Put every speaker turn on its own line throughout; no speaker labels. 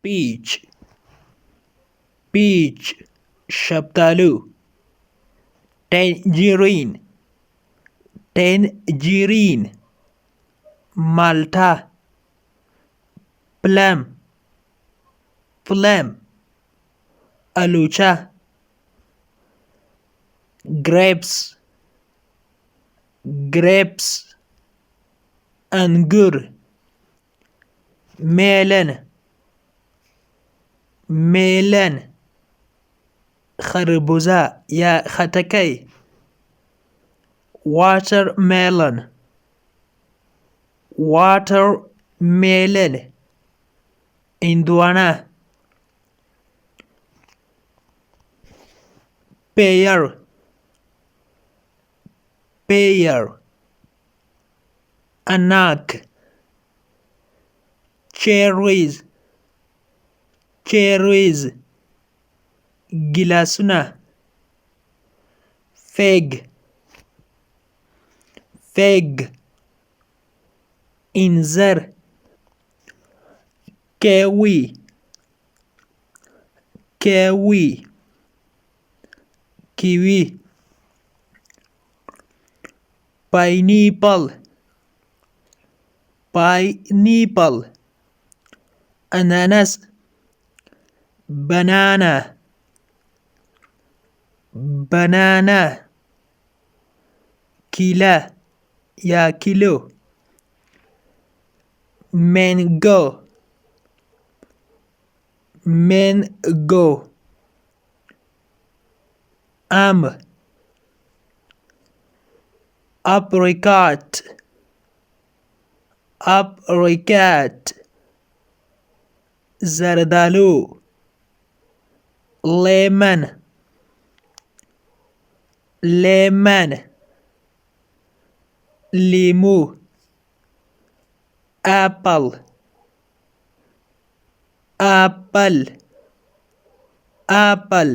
peach, peach, شفتالو. tangerine, tangerine, مالټه. plum, plum, الوچه. grapes, grapes, انګور. melon, melon, خربوزه یا خټکی. watermelon, watermelon, هندوانه. pear, pear, اناک. cherries, cherries, ګیلاسونه. fig, fig, انځر. kiwi, kiwi, kiwi, pineapple, pineapple, اناناس. banana, banana, کیله یا کیلو. mango, mango, ام. apricot, apricot, زردالو. lemon, lemon, لیمو. apple, apple, apple,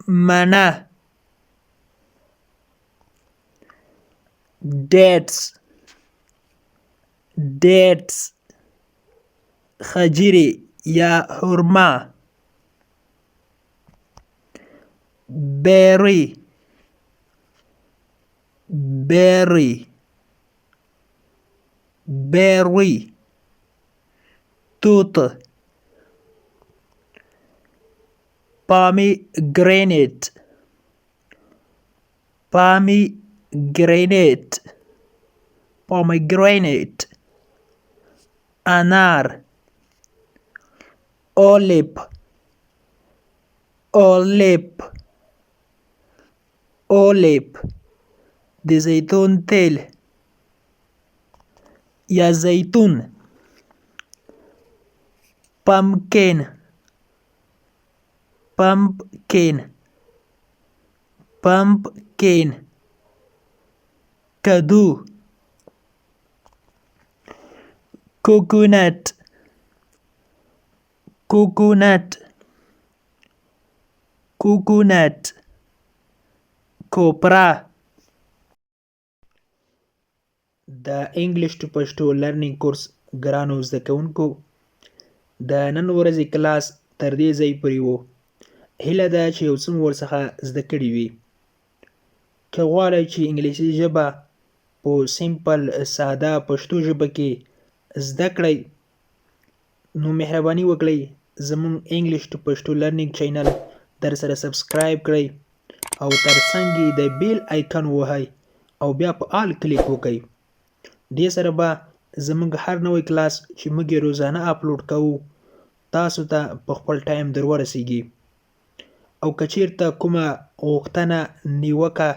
مڼه. dates, dates, خجیره یا خرما. berry, berry, berry, توت. pomegranate, pomegranate, pomegranate, انار. olive, olive, olive, د زیتون تیل یا زیتون. pumpkin, pumpkin, pumpkin, کدو. coconut, coconut, coconut, کوپرا. د انګلیش ټو پښتو لرنینګ کورس ګرانو زده کوونکو، د نن ورځې کلاس تر دې ځای پورې و. هیله ده چې یو څه مو ورڅخه زده کړي وي. که غواړئ چې انګلیسي ژبه په سیمپل ساده پښتو ژبه کې زده کړئ، نو مهرباني وکړئ زموږ انګلیش ټو پښتو لرنینګ چینل در سره سبسکرایب کړئ او ترڅنګ یې د بیل آیکن ووهئ او بیا په آل کلیک وکړئ. دې سره به زموږ هر نوی کلاس چې موږ یې روزانه اپلوډ کوو تاسو ته په خپل ټایم در ورسیږي. او که چیرته کومه غوښتنه، نیوکه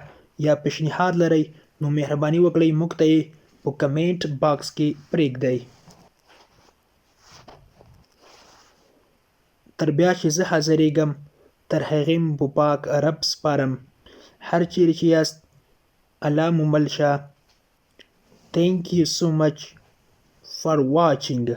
یا پیشنهاد لرئ نو مهرباني وکړئ موږ ته یې په کمنټ باکس کې پرېږدئ. تر بیا چې زه حاضرېږم تر هغې مو په پاک رب سپارم. هر چیرې چې یاست الله مو مل شه. Thank you so much for watching.